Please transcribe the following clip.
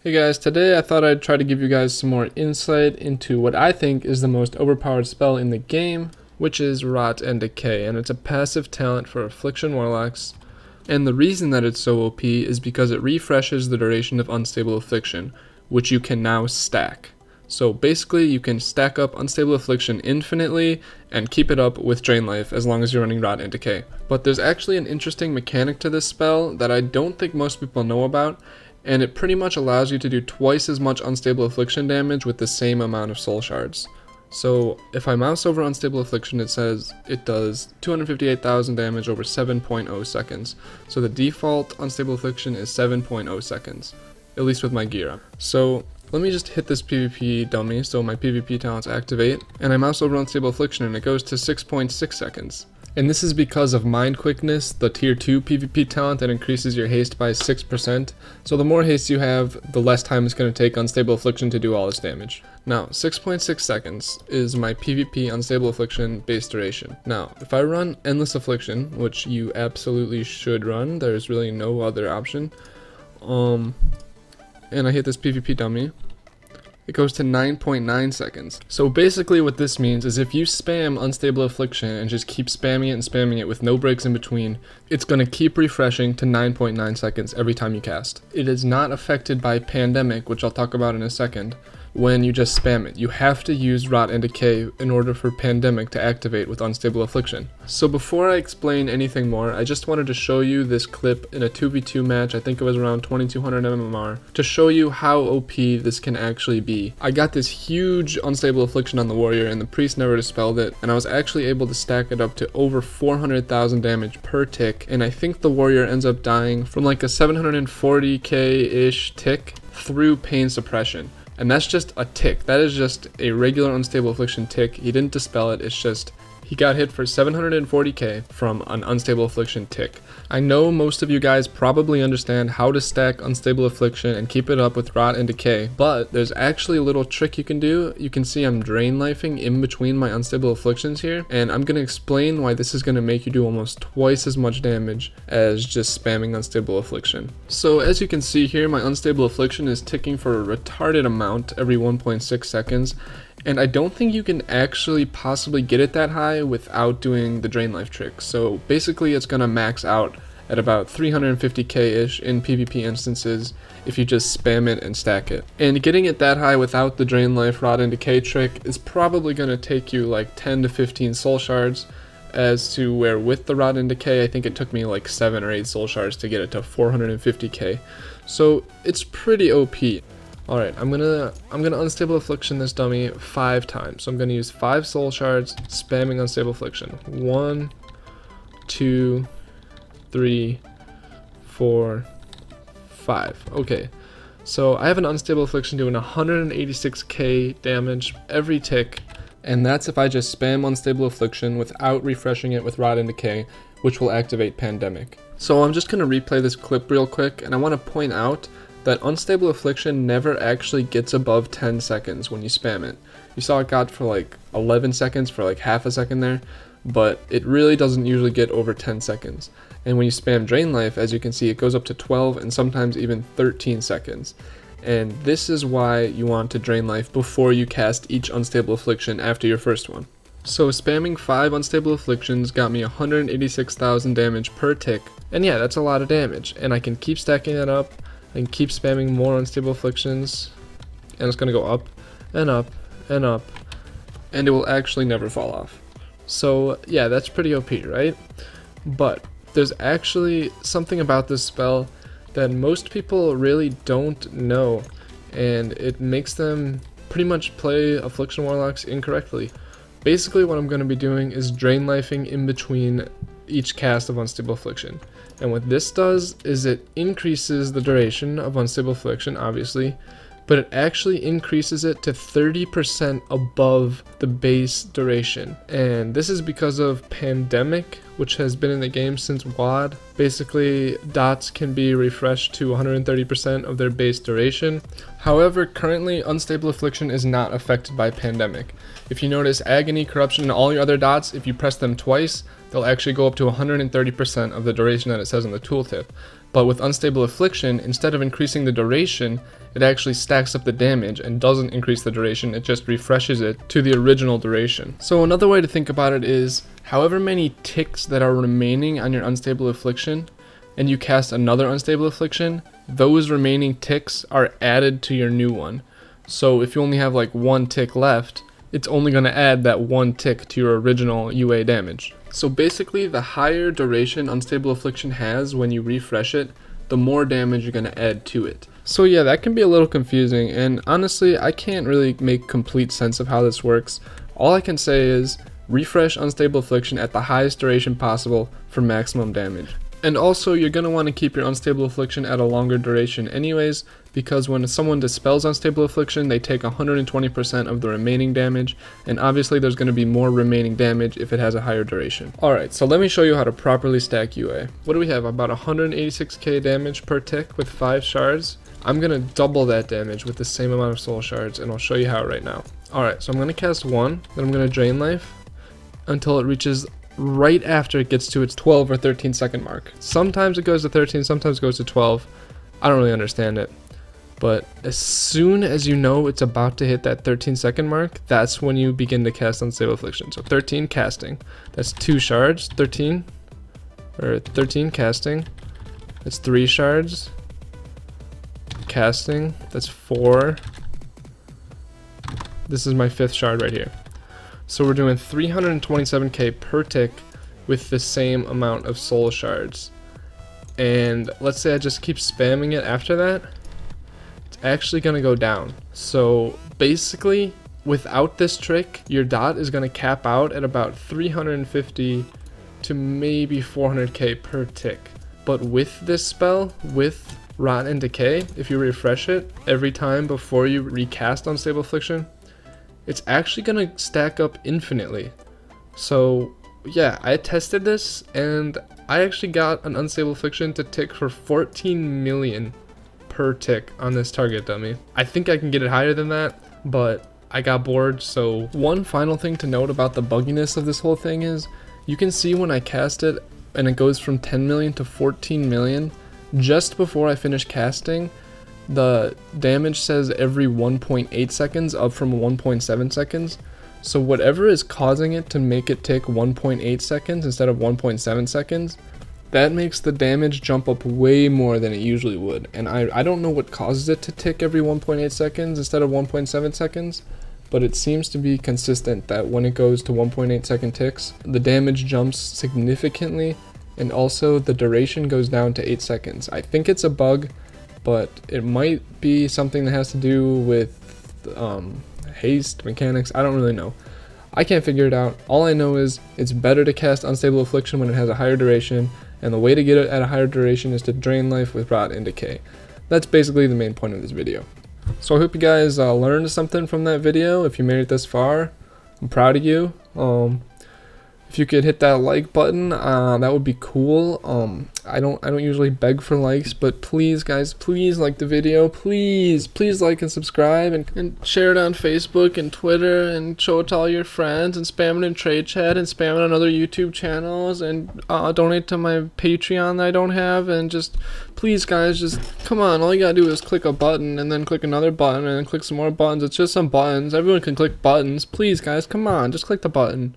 Hey guys, today I thought I'd try to give you guys some more insight into what I think is the most overpowered spell in the game, which is Rot and Decay, and it's a passive talent for Affliction Warlocks. And the reason that it's so OP is because it refreshes the duration of Unstable Affliction, which you can now stack. So basically you can stack up Unstable Affliction infinitely and keep it up with Drain Life as long as you're running Rot and Decay. But there's actually an interesting mechanic to this spell that I don't think most people know about, and it pretty much allows you to do twice as much Unstable Affliction damage with the same amount of soul shards. So if I mouse over Unstable Affliction, it says it does 258,000 damage over 7.0 seconds. So the default Unstable Affliction is 7.0 seconds, at least with my gear up. So let me just hit this PvP dummy so my PvP talents activate, and I mouse over Unstable Affliction and it goes to 6.6 seconds. And this is because of Mind Quickness, the tier 2 PvP talent that increases your haste by 6%. So the more haste you have, the less time it's going to take Unstable Affliction to do all its damage. Now, 6.6 seconds is my PvP Unstable Affliction base duration. Now, if I run Endless Affliction, which you absolutely should run, there's really no other option, and I hit this PvP dummy, it goes to 9.9 seconds. So basically what this means is if you spam Unstable Affliction and just keep spamming it with no breaks in between, it's going to keep refreshing to 9.9 seconds every time you cast. It is not affected by Pandemic, which I'll talk about in a second, when you just spam it. You have to use Rot and Decay in order for Pandemic to activate with Unstable Affliction. So before I explain anything more, I just wanted to show you this clip in a 2v2 match, I think it was around 2200 MMR, to show you how OP this can actually be. I got this huge Unstable Affliction on the warrior and the priest never dispelled it, and I was actually able to stack it up to over 400,000 damage per tick, and I think the warrior ends up dying from like a 740k-ish tick through pain suppression. And that's just a tick. That is just a regular Unstable Affliction tick. He didn't dispel it, it's just he got hit for 740k from an Unstable Affliction tick. I know most of you guys probably understand how to stack Unstable Affliction and keep it up with Rot and Decay, but there's actually a little trick you can do. You can see I'm Drain Lifing in between my Unstable Afflictions here, and I'm going to explain why this is going to make you do almost twice as much damage as just spamming Unstable Affliction. So as you can see here, my Unstable Affliction is ticking for a retarded amount every 1.6 seconds, and I don't think you can actually possibly get it that high without doing the Drain Life trick. So basically it's going to max out at about 350k-ish in PvP instances if you just spam it and stack it. And getting it that high without the Drain Life Rot and Decay trick is probably going to take you like 10 to 15 soul shards, as to where with the Rot and Decay I think it took me like 7 or 8 soul shards to get it to 450k. So it's pretty OP. Alright, I'm gonna Unstable Affliction this dummy 5 times. So I'm gonna use 5 soul shards, spamming Unstable Affliction. 1, 2, 3, 4, 5. Okay, so I have an Unstable Affliction doing 186k damage every tick, and that's if I just spam Unstable Affliction without refreshing it with Rot and Decay, which will activate Pandemic. So I'm just gonna replay this clip real quick, and I want to point out that Unstable Affliction never actually gets above 10 seconds when you spam it. You saw it got for like 11 seconds for like half a second there, but it really doesn't usually get over 10 seconds. And when you spam Drain Life, as you can see, it goes up to 12 and sometimes even 13 seconds. And this is why you want to Drain Life before you cast each Unstable Affliction after your first one. So spamming 5 Unstable Afflictions got me 186,000 damage per tick, and yeah, that's a lot of damage, and I can keep stacking that up and keep spamming more Unstable Afflictions, and it's going to go up and up and up, and it will actually never fall off. So yeah, that's pretty OP, right? But there's actually something about this spell that most people really don't know, and it makes them pretty much play Affliction Warlocks incorrectly. Basically what I'm going to be doing is Drain Lifing in between each cast of Unstable Affliction. And what this does is it increases the duration of Unstable Affliction, obviously, but it actually increases it to 30% above the base duration. And this is because of Pandemic, which has been in the game since WoD. Basically, dots can be refreshed to 130% of their base duration. However, currently Unstable Affliction is not affected by Pandemic. If you notice Agony, Corruption, and all your other dots, if you press them twice, they'll actually go up to 130% of the duration that it says on the tooltip. But with Unstable Affliction, instead of increasing the duration, it actually stacks up the damage and doesn't increase the duration, it just refreshes it to the original duration. So another way to think about it is, however many ticks that are remaining on your Unstable Affliction, and you cast another Unstable Affliction, those remaining ticks are added to your new one. So if you only have like 1 tick left, it's only going to add that 1 tick to your original UA damage. So basically, the higher duration Unstable Affliction has when you refresh it, the more damage you're going to add to it. So yeah, that can be a little confusing, and honestly, I can't really make complete sense of how this works. All I can say is, refresh Unstable Affliction at the highest duration possible for maximum damage. And also, you're going to want to keep your Unstable Affliction at a longer duration anyways, because when someone dispels Unstable Affliction, they take 120% of the remaining damage, and obviously there's going to be more remaining damage if it has a higher duration. Alright, so let me show you how to properly stack UA. What do we have? About 186k damage per tick with 5 shards. I'm going to double that damage with the same amount of soul shards, and I'll show you how right now. Alright, so I'm going to cast 1, then I'm going to drain life until it reaches right after it gets to its 12 or 13 second mark. Sometimes it goes to 13, sometimes it goes to 12. I don't really understand it. But as soon as you know it's about to hit that 13 second mark, that's when you begin to cast Unstable Affliction. So 13 casting, that's 2 shards, 13 casting, that's 3 shards, casting, that's 4. This is my 5th shard right here. So we're doing 327k per tick with the same amount of soul shards. And let's say I just keep spamming it after that, it's actually going to go down. So basically, without this trick, your dot is going to cap out at about 350 to maybe 400k per tick. But with this spell, with Rot and Decay, if you refresh it every time before you recast Unstable Affliction, it's actually going to stack up infinitely. So yeah, I tested this and I actually got an Unstable Affliction to tick for 14 million per tick on this target dummy. I think I can get it higher than that, but I got bored. So one final thing to note about the bugginess of this whole thing is, you can see when I cast it and it goes from 10 million to 14 million, just before I finish casting, the damage says every 1.8 seconds, up from 1.7 seconds. So whatever is causing it to make it tick 1.8 seconds instead of 1.7 seconds, that makes the damage jump up way more than it usually would. And I don't know what causes it to tick every 1.8 seconds instead of 1.7 seconds, but it seems to be consistent that when it goes to 1.8 second ticks, the damage jumps significantly, and also the duration goes down to 8 seconds. I think it's a bug, but it might be something that has to do with haste mechanics. I don't really know. I can't figure it out. All I know is it's better to cast Unstable Affliction when it has a higher duration, and the way to get it at a higher duration is to drain life with Rot and Decay. That's basically the main point of this video. So I hope you guys learned something from that video. If you made it this far, I'm proud of you. If you could hit that like button, that would be cool. I don't usually beg for likes, but please guys, please like the video, please like and subscribe, and share it on Facebook and Twitter, and show it to all your friends, and spam it in trade chat, and spam it on other YouTube channels, and donate to my Patreon that I don't have, and just please guys, just come on, all you gotta do is click a button, and then click another button, and then click some more buttons. It's just some buttons. Everyone can click buttons. Please guys, come on, just click the button.